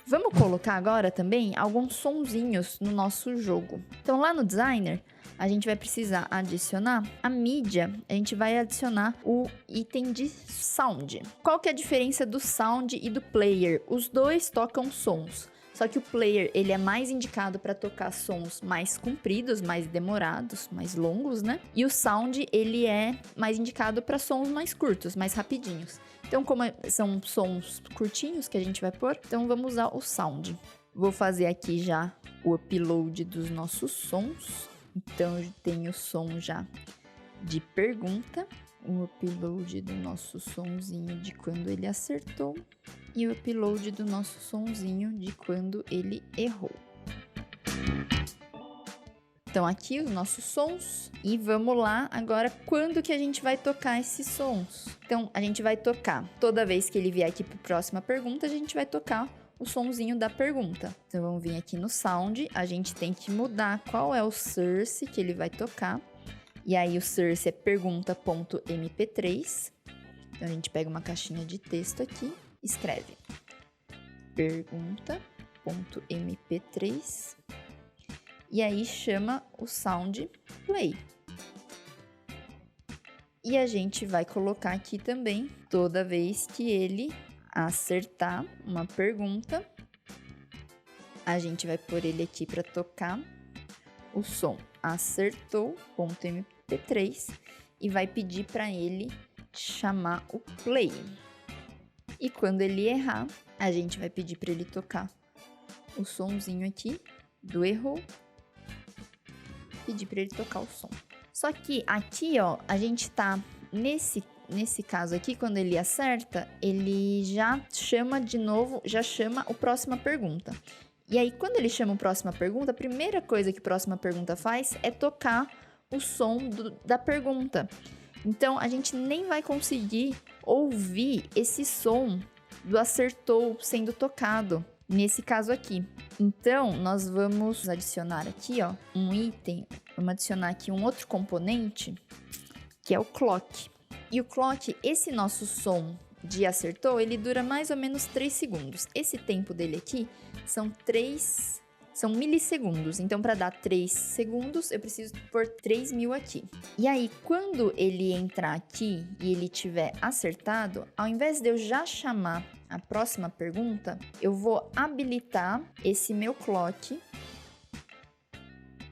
Vamos colocar agora também alguns sonzinhos no nosso jogo. Então, lá no Designer, a gente vai precisar adicionar a mídia, a gente vai adicionar o item de Sound. Qual que é a diferença do Sound e do Player? Os dois tocam sons, só que o Player ele é mais indicado para tocar sons mais compridos, mais demorados, mais longos, né? E o Sound ele é mais indicado para sons mais curtos, mais rapidinhos. Então, como são sons curtinhos que a gente vai pôr, então vamos usar o Sound. Vou fazer aqui já o upload dos nossos sons. Então, eu tenho o som já de pergunta, o upload do nosso sonzinho de quando ele acertou e o upload do nosso sonzinho de quando ele errou. Então, aqui os nossos sons e vamos lá agora quando que a gente vai tocar esses sons. Então, a gente vai tocar toda vez que ele vier aqui para a próxima pergunta, a gente vai tocar o sonzinho da pergunta. Então, vamos vir aqui no Sound, a gente tem que mudar qual é o source que ele vai tocar. E aí, o source é pergunta.mp3. Então, a gente pega uma caixinha de texto aqui, escreve pergunta.mp3 e aí chama o Sound Play. E a gente vai colocar aqui também, toda vez que ele acertar uma pergunta, a gente vai pôr ele aqui para tocar o som acertou.mp3 e vai pedir para ele chamar o play. E quando ele errar, a gente vai pedir para ele tocar o sonzinho aqui do errou. Pedir para ele tocar o som. Só que aqui, ó, a gente tá nesse caso aqui, quando ele acerta, ele já chama de novo, já chama a próxima pergunta. E aí, quando ele chama a próxima pergunta, a primeira coisa que a próxima pergunta faz é tocar o som da pergunta. Então, a gente nem vai conseguir ouvir esse som do acertou sendo tocado, nesse caso aqui. Então, nós vamos adicionar aqui, ó, um item, vamos adicionar aqui um outro componente, que é o clock. E o clock, esse nosso som de acertou, ele dura mais ou menos 3 segundos. Esse tempo dele aqui são milissegundos. Então, para dar 3 segundos, eu preciso pôr 3.000 aqui. E aí, quando ele entrar aqui e ele tiver acertado, ao invés de eu já chamar a próxima pergunta, eu vou habilitar esse meu clock.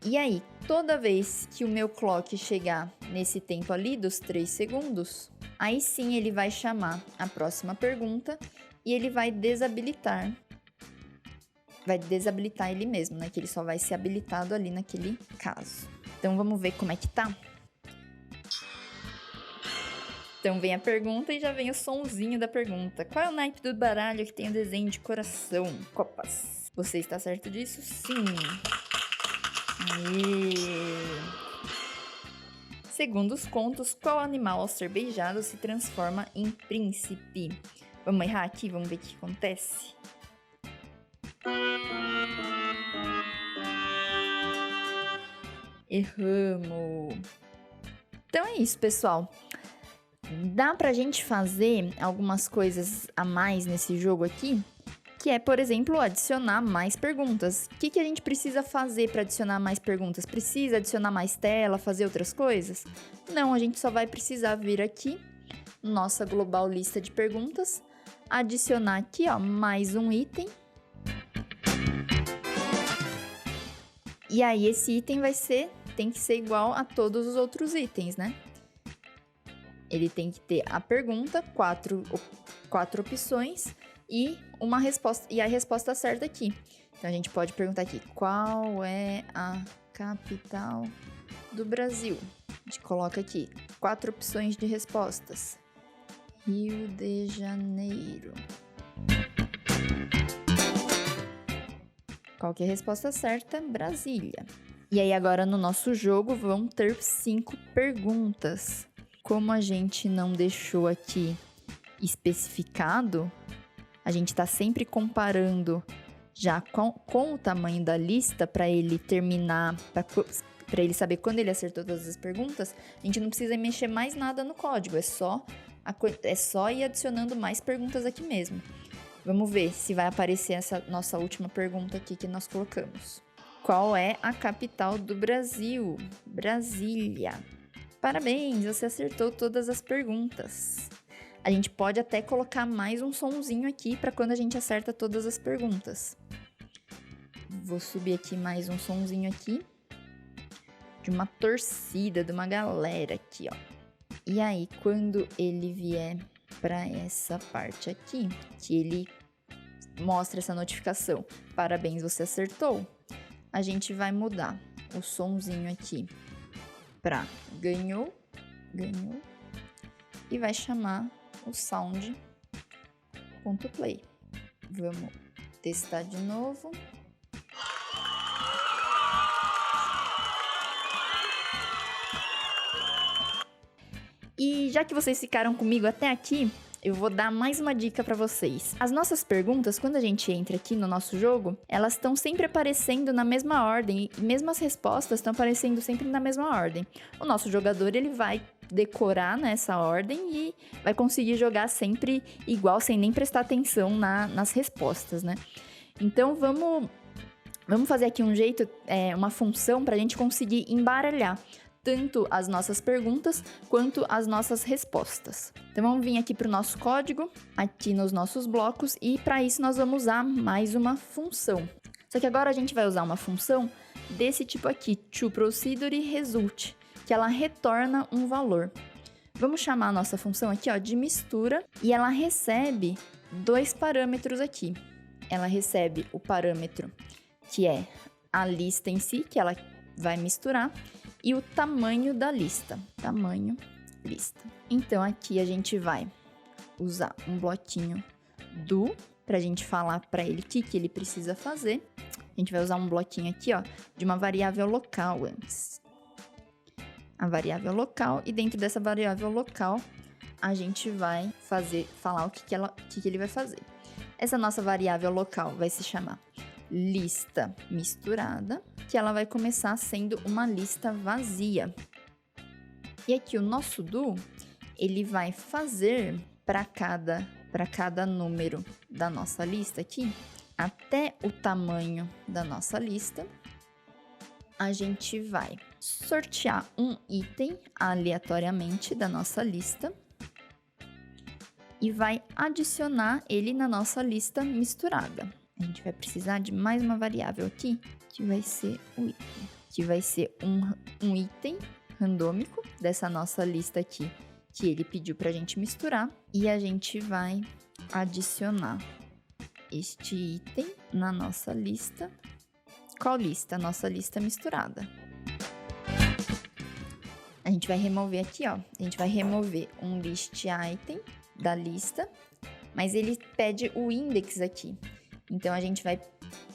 E aí, toda vez que o meu clock chegar nesse tempo ali dos 3 segundos, aí sim ele vai chamar a próxima pergunta e ele vai desabilitar. Vai desabilitar ele mesmo, né? Que ele só vai ser habilitado ali naquele caso. Então, vamos ver como é que tá? Então, vem a pergunta e já vem o sonzinho da pergunta. Qual é o naipe do baralho que tem o desenho de coração? Copas. Você está certo disso? Sim. Aê. Segundo os contos, qual animal ao ser beijado se transforma em príncipe? Vamos errar aqui? Vamos ver o que acontece? Erramos. Então é isso, pessoal. Dá pra gente fazer algumas coisas a mais nesse jogo aqui, que é, por exemplo, adicionar mais perguntas. O que a gente precisa fazer para adicionar mais perguntas? Precisa adicionar mais tela, fazer outras coisas? Não, a gente só vai precisar vir aqui, nossa global lista de perguntas, adicionar aqui, ó, mais um item. E aí, esse item tem que ser igual a todos os outros itens, né? Ele tem que ter a pergunta, quatro opções e uma resposta, e a resposta certa aqui. Então, a gente pode perguntar aqui, qual é a capital do Brasil? A gente coloca aqui 4 opções de respostas. Rio de Janeiro. Qual que é a resposta certa? Brasília. E aí, agora no nosso jogo vão ter 5 perguntas. Como a gente não deixou aqui especificado, a gente está sempre comparando já com o tamanho da lista para ele terminar, para ele saber quando ele acertou todas as perguntas. A gente não precisa mexer mais nada no código, é só ir adicionando mais perguntas aqui mesmo. Vamos ver se vai aparecer essa nossa última pergunta aqui que nós colocamos. Qual é a capital do Brasil? Brasília. Parabéns, você acertou todas as perguntas. A gente pode até colocar mais um sonzinho aqui para quando a gente acerta todas as perguntas. Vou subir aqui mais um sonzinho aqui de uma torcida, de uma galera aqui, ó. E aí, quando ele vier para essa parte aqui, que ele mostra essa notificação, parabéns, você acertou, a gente vai mudar o sonzinho aqui para ganhou, e vai chamar o sound.play. Vamos testar de novo. E já que vocês ficaram comigo até aqui, eu vou dar mais uma dica para vocês. As nossas perguntas, quando a gente entra aqui no nosso jogo, elas estão sempre aparecendo na mesma ordem, e mesmo as respostas estão aparecendo sempre na mesma ordem. O nosso jogador, ele vai decorar nessa ordem e vai conseguir jogar sempre igual, sem nem prestar atenção nas respostas, né? Então, vamos fazer aqui um jeito, uma função para a gente conseguir embaralhar tanto as nossas perguntas quanto as nossas respostas. Então vamos vir aqui para o nosso código, aqui nos nossos blocos, e para isso nós vamos usar mais uma função. Só que agora a gente vai usar uma função desse tipo aqui, toProcedure_result, que ela retorna um valor. Vamos chamar a nossa função aqui, ó, de mistura, e ela recebe dois parâmetros aqui. Ela recebe o parâmetro que é a lista em si, que ela vai misturar, e o tamanho da lista. Tamanho, lista. Então, aqui a gente vai usar um bloquinho do, pra gente falar pra ele o que ele precisa fazer. A gente vai usar um bloquinho aqui, ó, de uma variável local antes. A variável local, e dentro dessa variável local, a gente vai falar o que ele vai fazer. Essa nossa variável local vai se chamar lista misturada, que ela vai começar sendo uma lista vazia. E aqui o nosso do, ele vai fazer para cada número da nossa lista aqui, até o tamanho da nossa lista, a gente vai sortear um item aleatoriamente da nossa lista e vai adicionar ele na nossa lista misturada. A gente vai precisar de mais uma variável aqui, que vai ser o item. Que vai ser um item randômico dessa nossa lista aqui, que ele pediu pra gente misturar. E a gente vai adicionar este item na nossa lista. Qual lista? Nossa lista misturada. A gente vai remover aqui, ó. A gente vai remover um list item da lista, mas ele pede o index aqui. Então, a gente vai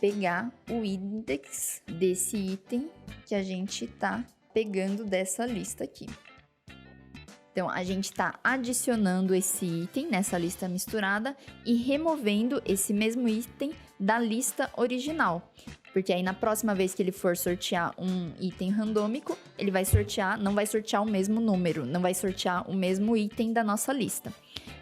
pegar o index desse item que a gente tá pegando dessa lista aqui. Então, a gente tá adicionando esse item nessa lista misturada e removendo esse mesmo item da lista original. Porque aí, na próxima vez que ele for sortear um item randômico, ele vai sortear, não vai sortear o mesmo número, não vai sortear o mesmo item da nossa lista.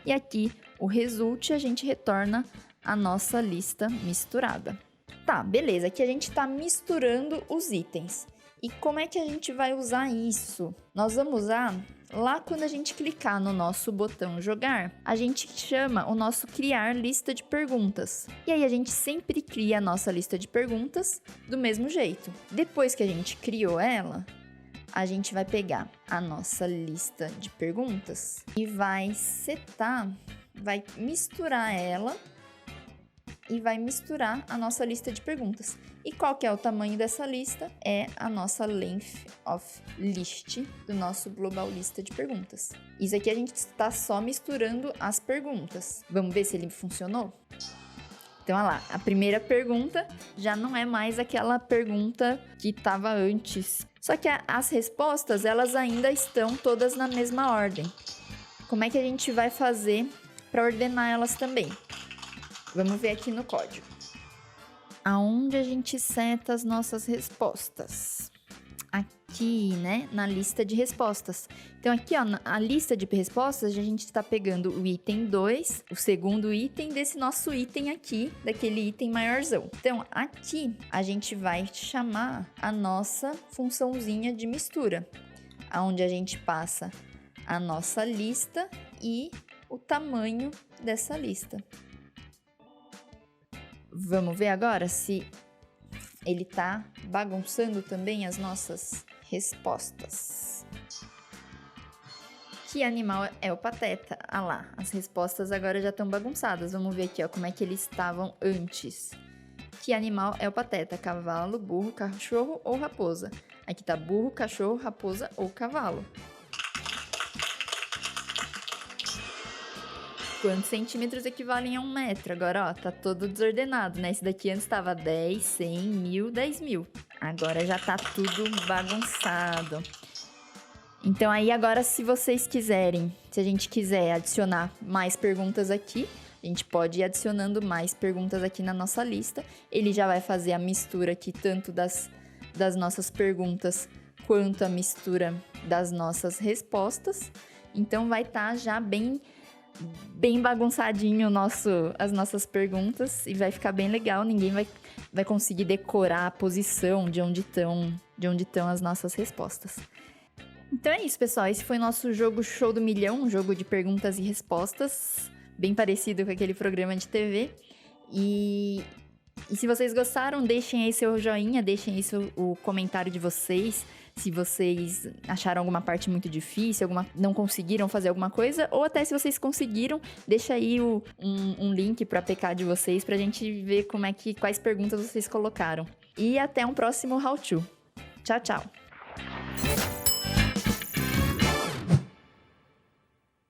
E aqui, o result, a gente retorna a nossa lista misturada. Tá, beleza, aqui a gente tá misturando os itens. E como é que a gente vai usar isso? Nós vamos usar lá quando a gente clicar no nosso botão jogar, a gente chama o nosso criar lista de perguntas. E aí a gente sempre cria a nossa lista de perguntas do mesmo jeito. Depois que a gente criou ela, a gente vai pegar a nossa lista de perguntas e vai vai misturar ela e vai misturar a nossa lista de perguntas. E qual que é o tamanho dessa lista? É a nossa length of list do nosso global lista de perguntas. Isso aqui a gente está só misturando as perguntas. Vamos ver se ele funcionou? Então, olha lá, a primeira pergunta já não é mais aquela pergunta que estava antes. Só que as respostas, elas ainda estão todas na mesma ordem. Como é que a gente vai fazer para ordenar elas também? Vamos ver aqui no código. Aonde a gente seta as nossas respostas? Aqui. aqui, né, na lista de respostas. Então aqui, ó, a lista de respostas, a gente está pegando o item 2, o segundo item desse nosso item aqui, daquele item maiorzão. Então aqui a gente vai chamar a nossa funçãozinha de mistura, onde a gente passa a nossa lista e o tamanho dessa lista. Vamos ver agora se ele tá bagunçando também as nossas respostas. Que animal é o Pateta? Ah lá, as respostas agora já estão bagunçadas. Vamos ver aqui, ó, como é que eles estavam antes. Que animal é o Pateta? Cavalo, burro, cachorro ou raposa? Aqui tá burro, cachorro, raposa ou cavalo. Quantos centímetros equivalem a 1 metro? Agora, ó, tá todo desordenado, né? Esse daqui antes tava 10, 100, 1000, 10.000. Agora já tá tudo bagunçado. Então aí agora, se vocês quiserem, se a gente quiser adicionar mais perguntas aqui, a gente pode ir adicionando mais perguntas aqui na nossa lista. Ele já vai fazer a mistura aqui, tanto das nossas perguntas, quanto a mistura das nossas respostas. Então vai estar já bem bagunçadinho as nossas perguntas e vai ficar bem legal. Ninguém vai conseguir decorar a posição de onde estão as nossas respostas. Então é isso, pessoal. Esse foi o nosso jogo Show do Milhão, um jogo de perguntas e respostas, bem parecido com aquele programa de TV. E se vocês gostaram, deixem aí seu joinha, deixem aí o comentário de vocês. Se vocês acharam alguma parte muito difícil, não conseguiram fazer alguma coisa, ou até se vocês conseguiram, deixa aí um link para a APK de vocês pra gente ver quais perguntas vocês colocaram. E até um próximo How To. Tchau, tchau!